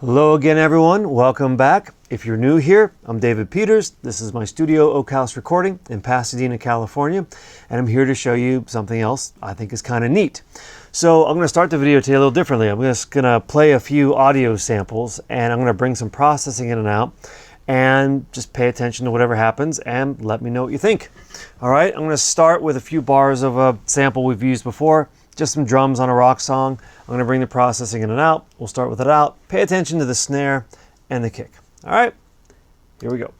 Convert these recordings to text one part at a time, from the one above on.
Hello again, everyone. Welcome back. If you're new here, I'm David Peters. This is my studio Oak House recording in Pasadena, California, and I'm here to show you something else I think is kind of neat. So I'm going to start the video today a little differently. I'm just going to play a few audio samples, and I'm going to bring some processing in and out, and just pay attention to whatever happens and let me know what you think. All right, I'm going to start with a few bars of a sample we've used before. Just some drums on a rock song. I'm going to bring the processing in and out. We'll start with it out. Pay attention to the snare and the kick. All right, here we go.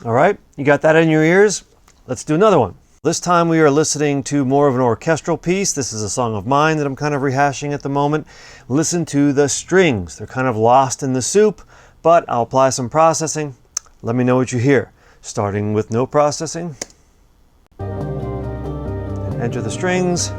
All right, you got that in your ears? Let's do another one. This time we are listening to more of an orchestral piece. This is a song of mine that I'm kind of rehashing at the moment. Listen to the strings. They're kind of lost in the soup, but I'll apply some processing. Let me know what you hear. Starting with no processing. And enter the strings.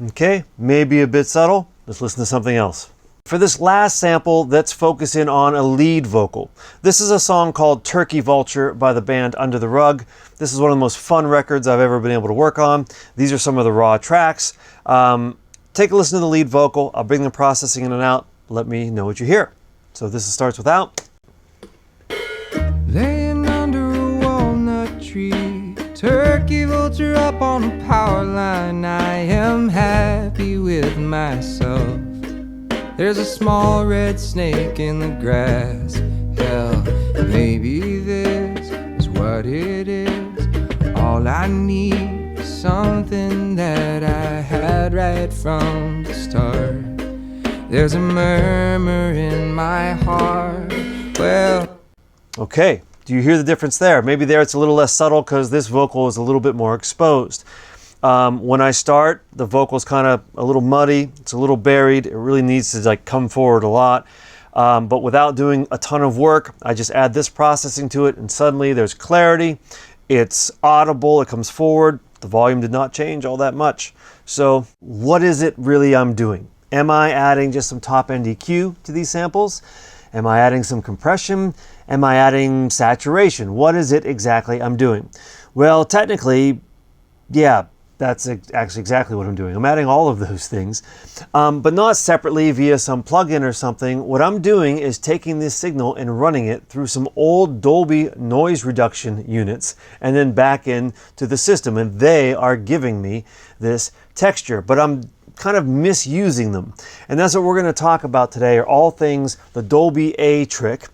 Okay, maybe a bit subtle. Let's listen to something else. For this last sample, let's focus in on a lead vocal. This is a song called Turkey Vulture by the band Under the Rug. This is one of the most fun records I've ever been able to work on. These are some of the raw tracks. Take a listen to the lead vocal. I'll bring the processing in and out. Let me know what you hear. So this starts without. Laying under a walnut tree, turkey vulture up on a power line. I am happy with myself. There's a small red snake in the grass. Hell, maybe this is what it is. All I need is something that I had right from the start. There's a murmur in my heart. Well, okay. Do you hear the difference there? Maybe there it's a little less subtle because this vocal is a little bit more exposed. When I start, the vocal's kind of a little muddy. It's a little buried. It really needs to come forward a lot. But without doing a ton of work, I just add this processing to it, and suddenly there's clarity. It's audible. It comes forward. The volume did not change all that much. So what is it really I'm doing? Am I adding just some top-end EQ to these samples? Am I adding some compression? Am I adding saturation? What is it exactly I'm doing? Well, technically, yeah, that's actually exactly what I'm doing. I'm adding all of those things, but not separately via some plugin or something. What I'm doing is taking this signal and running it through some old Dolby noise reduction units and then back into the system, and they are giving me this texture, but I'm kind of misusing them. And that's what we're going to talk about today, are all things the Dolby A Trick.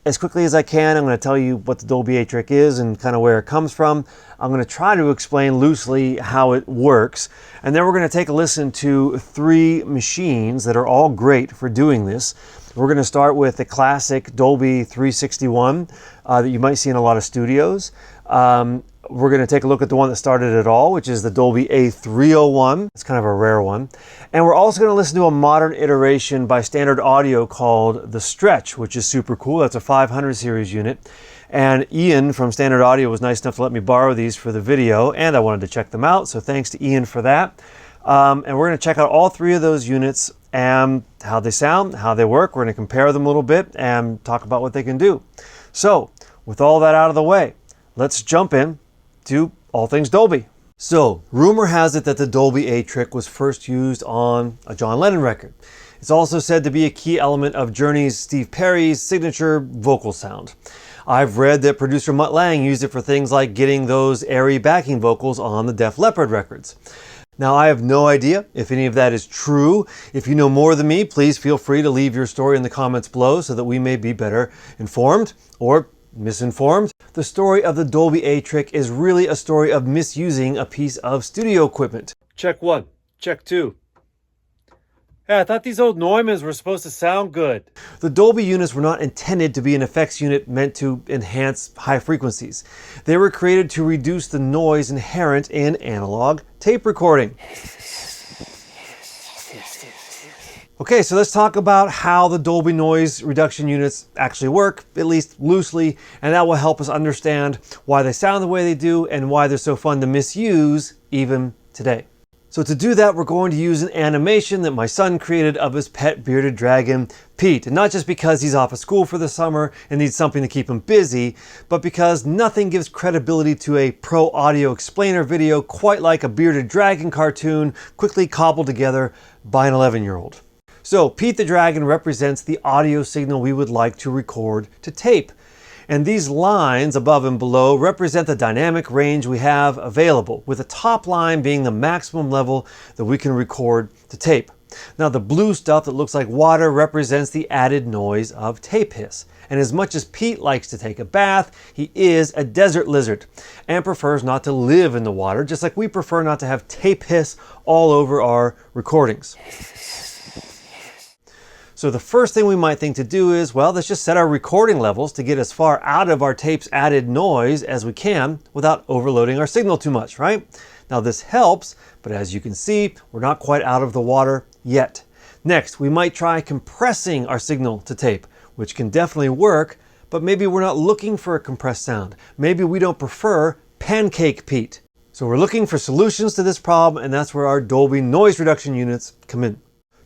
As quickly as I can, I'm going to tell you what the Dolby A Trick is and kind of where it comes from. I'm going to try to explain loosely how it works. And then we're going to take a listen to 3 machines that are all great for doing this. We're going to start with the classic Dolby 361 that you might see in a lot of studios. We're going to take a look at the one that started it all, which is the Dolby A301. It's kind of a rare one. And we're also going to listen to a modern iteration by Standard Audio called the Stretch, which is super cool. That's a 500 series unit. And Ian from Standard Audio was nice enough to let me borrow these for the video, and I wanted to check them out. So thanks to Ian for that. And we're going to check out all 3 of those units and how they sound, how they work. We're going to compare them a little bit and talk about what they can do. So with all that out of the way, let's jump in to all things Dolby. So, rumor has it that the Dolby A Trick was first used on a John Lennon record. It's also said to be a key element of Journey's Steve Perry's signature vocal sound. I've read that producer Mutt Lange used it for things like getting those airy backing vocals on the Def Leppard records. Now, I have no idea if any of that is true. If you know more than me, please feel free to leave your story in the comments below so that we may be better informed or misinformed. The story of the Dolby A Trick is really a story of misusing a piece of studio equipment. Check 1. Check 2. Yeah, I thought these old Neumanns were supposed to sound good. The Dolby units were not intended to be an effects unit meant to enhance high frequencies. They were created to reduce the noise inherent in analog tape recording. Okay, so let's talk about how the Dolby noise reduction units actually work, at least loosely, and that will help us understand why they sound the way they do and why they're so fun to misuse even today. So to do that, we're going to use an animation that my son created of his pet bearded dragon, Pete. And not just because he's off of school for the summer and needs something to keep him busy, but because nothing gives credibility to a pro audio explainer video quite like a bearded dragon cartoon quickly cobbled together by an 11-year-old. So Pete the Dragon represents the audio signal we would like to record to tape. And these lines above and below represent the dynamic range we have available, with the top line being the maximum level that we can record to tape. Now the blue stuff that looks like water represents the added noise of tape hiss. And as much as Pete likes to take a bath, he is a desert lizard and prefers not to live in the water, just like we prefer not to have tape hiss all over our recordings. So the first thing we might think to do is, well, let's just set our recording levels to get as far out of our tape's added noise as we can without overloading our signal too much, right? Now this helps, but as you can see, we're not quite out of the water yet. Next, we might try compressing our signal to tape, which can definitely work, but maybe we're not looking for a compressed sound. Maybe we don't prefer Pancake Pete. So we're looking for solutions to this problem, and that's where our Dolby noise reduction units come in.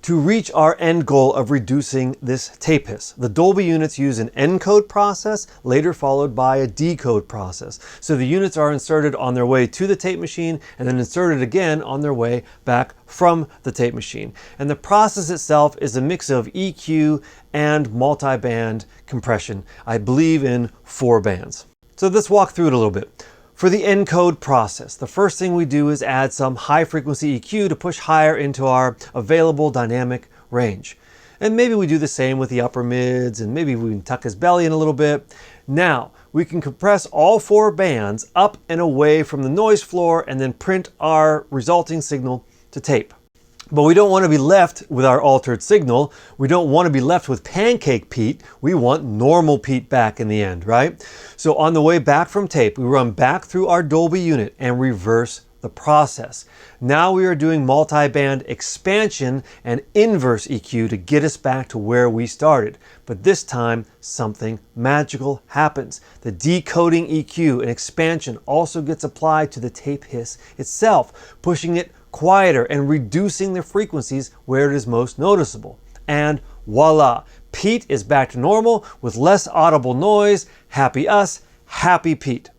To reach our end goal of reducing this tape hiss, the Dolby units use an encode process, later followed by a decode process. So the units are inserted on their way to the tape machine and then inserted again on their way back from the tape machine. And the process itself is a mix of EQ and multiband compression, I believe in 4 bands. So let's walk through it a little bit. For the encode process, the first thing we do is add some high frequency EQ to push higher into our available dynamic range. And maybe we do the same with the upper mids, and maybe we can tuck his belly in a little bit. Now, we can compress all 4 bands up and away from the noise floor and then print our resulting signal to tape. But we don't want to be left with our altered signal. We don't want to be left with Pancake Pete. We want normal Pete back in the end, right? So on the way back from tape, we run back through our Dolby unit and reverse the process. Now we are doing multi-band expansion and inverse EQ to get us back to where we started. But this time, something magical happens. The decoding EQ and expansion also gets applied to the tape hiss itself, pushing it quieter and reducing the frequencies where it is most noticeable. And voila, Pete is back to normal with less audible noise. Happy us, happy Pete.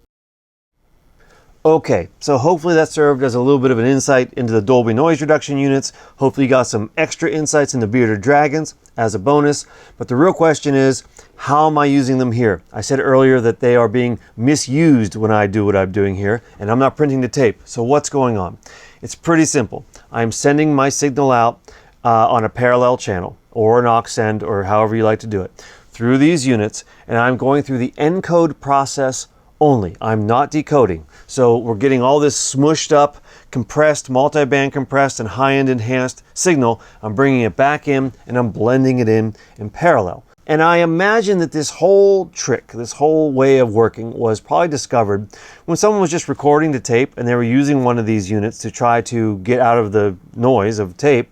Okay, so hopefully that served as a little bit of an insight into the Dolby noise reduction units. Hopefully you got some extra insights into bearded dragons as a bonus. But the real question is, how am I using them here? I said earlier that they are being misused when I do what I'm doing here, and I'm not printing the tape. So what's going on? It's pretty simple. I'm sending my signal out on a parallel channel or an aux send, or however you like to do it, through these units, and I'm going through the encode process only. I'm not decoding. So we're getting all this smushed up, compressed, multi-band compressed, and high-end enhanced signal. I'm bringing it back in and I'm blending it in parallel. And I imagine that this whole trick, this whole way of working was probably discovered when someone was just recording the tape and they were using one of these units to try to get out of the noise of tape.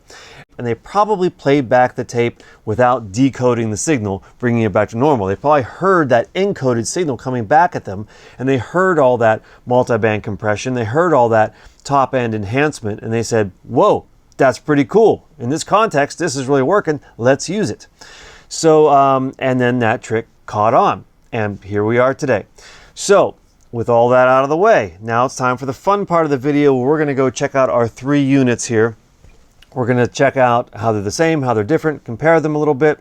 And they probably played back the tape without decoding the signal, bringing it back to normal. They probably heard that encoded signal coming back at them, and they heard all that multiband compression, they heard all that top-end enhancement, and they said, whoa, that's pretty cool. In this context, this is really working, let's use it. So, and then that trick caught on, and here we are today. So, with all that out of the way, now it's time for the fun part of the video where we're going to go check out our 3 units here. We're going to check out how they're the same, how they're different, compare them a little bit.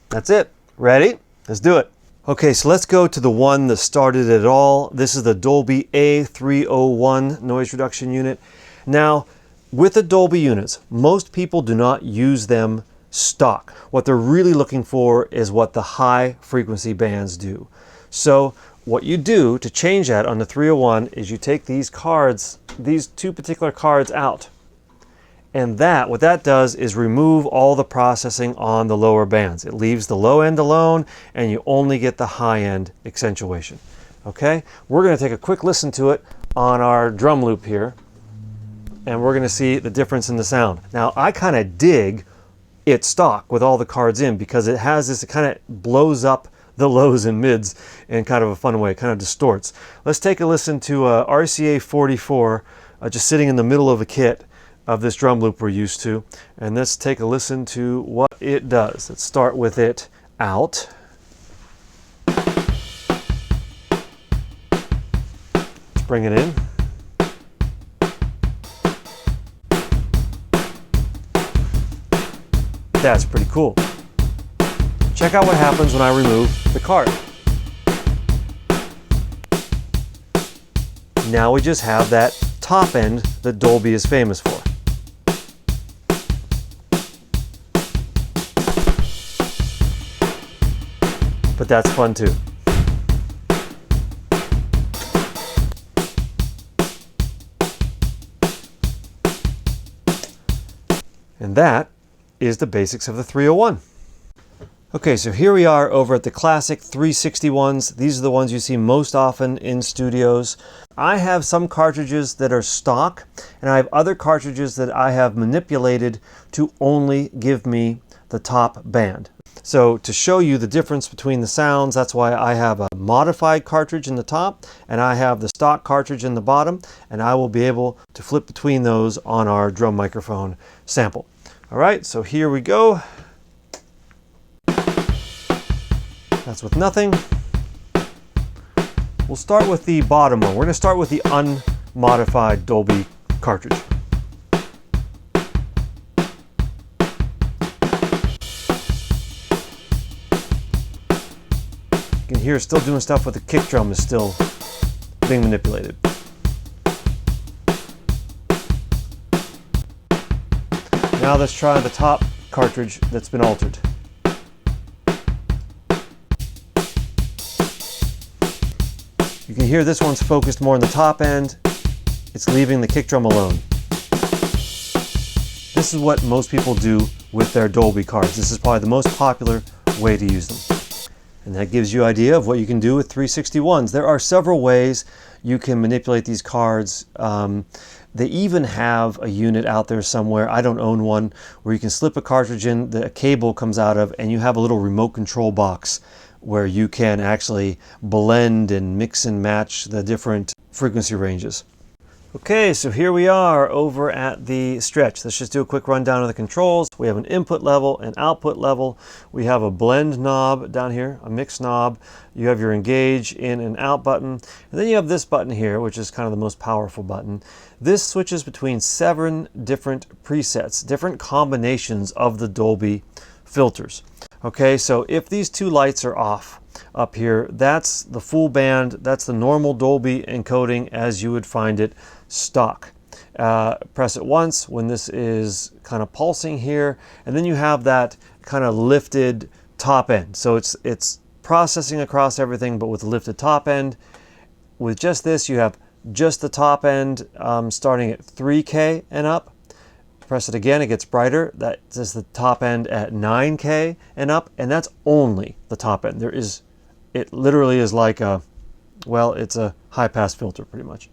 That's it. Ready? Let's do it. Okay, so let's go to the one that started it all. This is the Dolby A301 noise reduction unit. Now, with the Dolby units, most people do not use them stock. What they're really looking for is what the high frequency bands do. So what you do to change that on the 301 is you take these cards, these two particular cards out. And what that does is remove all the processing on the lower bands. It leaves the low end alone and you only get the high end accentuation. Okay, we're going to take a quick listen to it on our drum loop here, and we're going to see the difference in the sound. Now I kind of dig it stock with all the cards in because it has this, it kind of blows up the lows and mids in kind of a fun way, it kind of distorts. Let's take a listen to RCA 44 just sitting in the middle of a kit of this drum loop we're used to, and let's take a listen to what it does. Let's start with it out. Let's bring it in. That's pretty cool. Check out what happens when I remove the card. Now we just have that top end that Dolby is famous for. But that's fun too. And that is the basics of the 301. Okay, so here we are over at the classic 361s. These are the ones you see most often in studios. I have some cartridges that are stock, and I have other cartridges that I have manipulated to only give me the top band. So to show you the difference between the sounds, that's why I have a modified cartridge in the top and I have the stock cartridge in the bottom, and I will be able to flip between those on our drum microphone sample. All right, so here we go. That's with nothing. We'll start with the bottom one. We're going to start with the unmodified Dolby cartridge. You can hear it's still doing stuff with the kick drum is still being manipulated. Now let's try the top cartridge that's been altered. You can hear this one's focused more on the top end. It's leaving the kick drum alone. This is what most people do with their Dolby cards. This is probably the most popular way to use them. And that gives you an idea of what you can do with 361s. There are several ways you can manipulate these cards. They even have a unit out there somewhere, I don't own one, where you can slip a cartridge in that a cable comes out of, and you have a little remote control box where you can actually blend and mix and match the different frequency ranges. Okay, so here we are over at the stretch. Let's just do a quick rundown of the controls. We have an input level, an output level. We have a blend knob down here, a mix knob. You have your engage in and out button. And then you have this button here, which is kind of the most powerful button. This switches between 7 different presets, different combinations of the Dolby filters. Okay, so if these two lights are off up here, that's the full band, that's the normal Dolby encoding as you would find it stock. Press it once when this is kind of pulsing here, and then you have that kind of lifted top end. So it's processing across everything, but with a lifted top end. With just this, you have just the top end starting at 3K and up. Press it again, it gets brighter. That's the top end at 9K and up, and that's only the top end. It literally is like it's a high pass filter pretty much.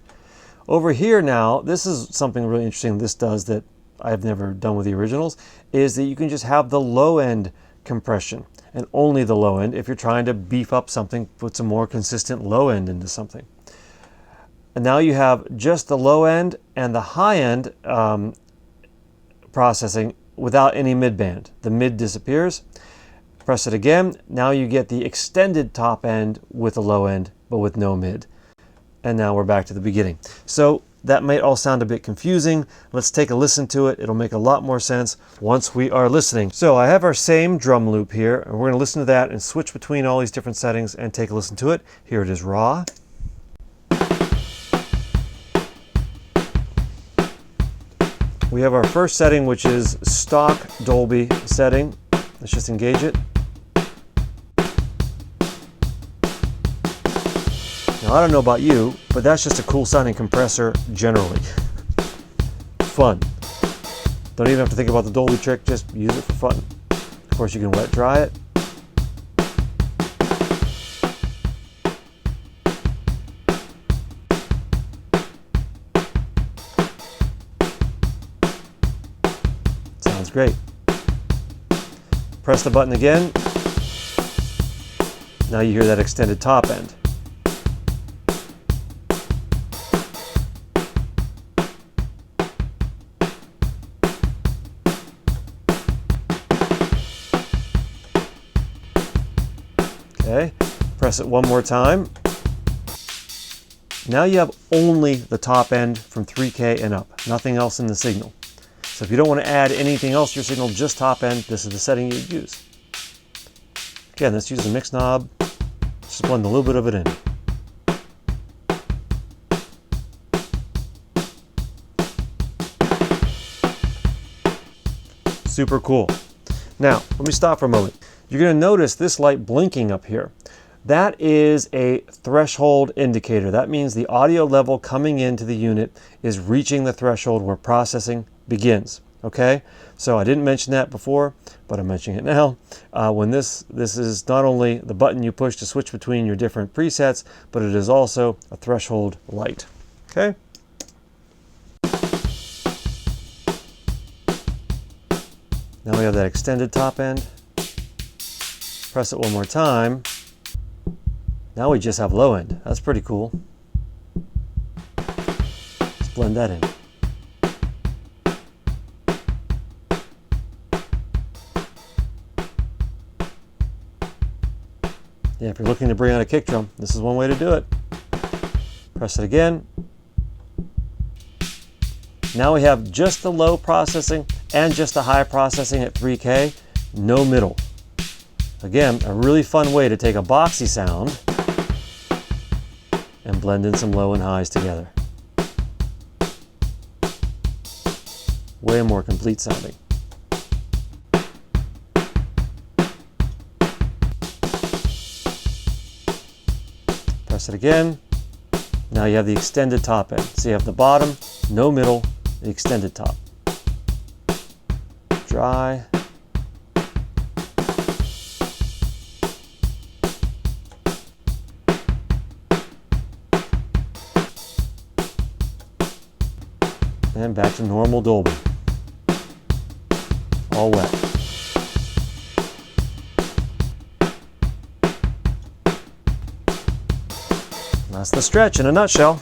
Over here now, this is something really interesting this does that I've never done with the originals, is that you can just have the low end compression, and only the low end. If you're trying to beef up something, put some more consistent low end into something. And now you have just the low end and the high end processing without any midband. The mid disappears. Press it again. Now you get the extended top end with the low end, but with no mid. And now we're back to the beginning. So that might all sound a bit confusing. Let's take a listen to it. It'll make a lot more sense once we are listening. So I have our same drum loop here, and we're going to listen to that and switch between all these different settings and take a listen to it. Here it is raw. We have our first setting, which is stock Dolby setting. Let's just engage it. Now, I don't know about you, but that's just a cool sounding compressor generally. Fun. Don't even have to think about the Dolby Trick, just use it for fun. Of course, you can wet dry it. Sounds great. Press the button again. Now you hear that extended top end. Okay, press it one more time. Now you have only the top end from 3K and up, nothing else in the signal. So if you don't want to add anything else to your signal, just top end, this is the setting you'd use. Again, let's use the mix knob, just blend a little bit of it in. Super cool. Now, let me stop for a moment. You're going to notice this light blinking up here. That is a threshold indicator. That means the audio level coming into the unit is reaching the threshold where processing begins. Okay, so I didn't mention that before, but I'm mentioning it now. When this is not only the button you push to switch between your different presets, but it is also a threshold light. Okay. Now we have that extended top end. Press it one more time. Now we just have low end. That's pretty cool. Let's blend that in. Yeah, if you're looking to bring out a kick drum, this is one way to do it. Press it again. Now we have just the low processing and just the high processing at 3K, no middle. Again, a really fun way to take a boxy sound and blend in some low and highs together. Way more complete sounding. Press it again. Now you have the extended top end. So you have the bottom, no middle, the extended top. Dry. And back to normal Dolby. All wet. That's the stretch in a nutshell.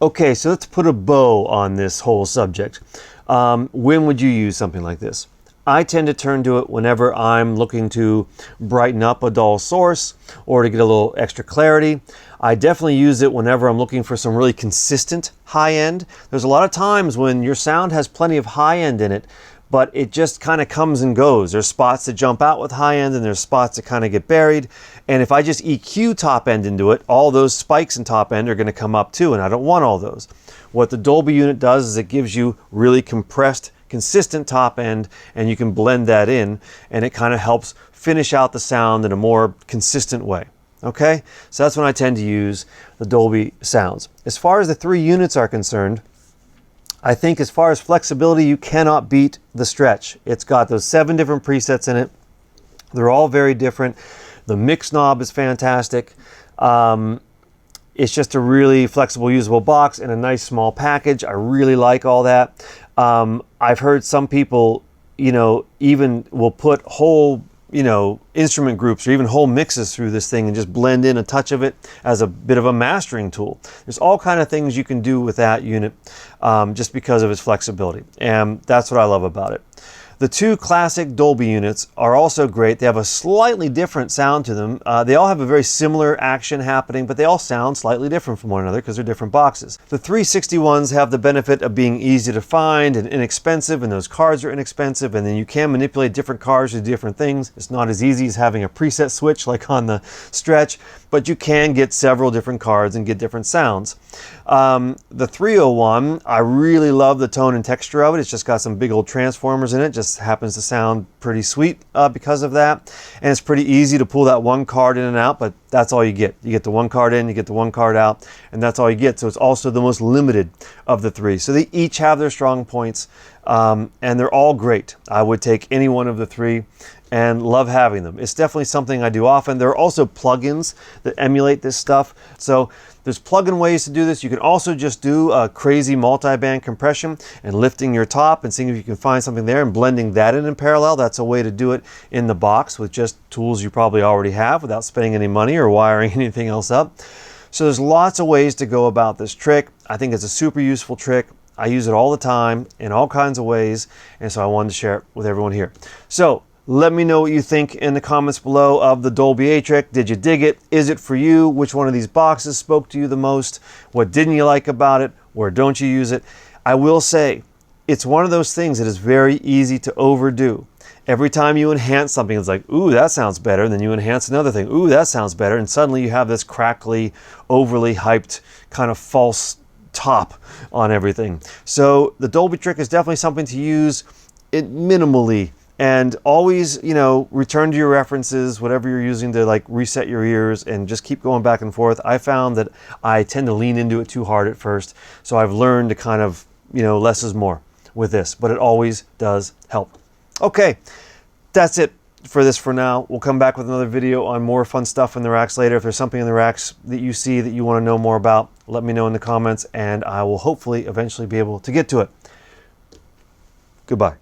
Okay, so let's put a bow on this whole subject. When would you use something like this? I tend to turn to it whenever I'm looking to brighten up a dull source or to get a little extra clarity. I definitely use it whenever I'm looking for some really consistent high end. There's a lot of times when your sound has plenty of high end in it, but it just kind of comes and goes. There's spots that jump out with high end and there's spots that kind of get buried. And if I just EQ top end into it, all those spikes in top end are going to come up too, and I don't want all those. What the Dolby unit does is it gives you really compressed, consistent top end, and you can blend that in, and it kind of helps finish out the sound in a more consistent way. Okay, so that's when I tend to use the Dolby sounds. As far as the 3 units are concerned, I think as far as flexibility, you cannot beat the Stretch. It's got those 7 different presets in it. They're all very different. The mix knob is fantastic. It's just a really flexible, usable box and a nice small package. I really like all that. I've heard some people, even will put whole, instrument groups or even whole mixes through this thing and just blend in a touch of it as a bit of a mastering tool. There's all kind of things you can do with that unit just because of its flexibility. And that's what I love about it. The two classic Dolby units are also great. They have a slightly different sound to them. They all have a very similar action happening, but they all sound slightly different from one another because they're different boxes. The 361s have the benefit of being easy to find and inexpensive, and those cards are inexpensive, and then you can manipulate different cards to do different things. It's not as easy as having a preset switch like on the Stretch, but you can get several different cards and get different sounds. The 301, I really love the tone and texture of it. It's just got some big old transformers in it. Just happens to sound pretty sweet because of that. And it's pretty easy to pull that one card in and out, but that's all you get. You get the one card in, you get the one card out, and that's all you get. So it's also the most limited of the three. So they each have their strong points, and they're all great. I would take any one of the three and love having them. It's definitely something I do often. There are also plugins that emulate this stuff. So there's plug-in ways to do this. You can also just do a crazy multi-band compression and lifting your top and seeing if you can find something there and blending that in parallel. That's a way to do it in the box with just tools you probably already have without spending any money or wiring anything else up. So there's lots of ways to go about this trick. I think it's a super useful trick. I use it all the time in all kinds of ways, and so I wanted to share it with everyone here. So let me know what you think in the comments below of the Dolby A Trick. Did you dig it? Is it for you? Which one of these boxes spoke to you the most? What didn't you like about it? Where don't you use it? I will say, it's one of those things that is very easy to overdo. Every time you enhance something, it's like, ooh, that sounds better. And then you enhance another thing. Ooh, that sounds better. And suddenly you have this crackly, overly hyped, kind of false top on everything. So the Dolby Trick is definitely something to use it minimally. And always, you know, return to your references, whatever you're using to like reset your ears, and just keep going back and forth. I found that I tend to lean into it too hard at first. So I've learned to kind of, you know, less is more with this, but it always does help. Okay, that's it for this for now. We'll come back with another video on more fun stuff in the racks later. If there's something in the racks that you see that you want to know more about, let me know in the comments, and I will hopefully eventually be able to get to it. Goodbye.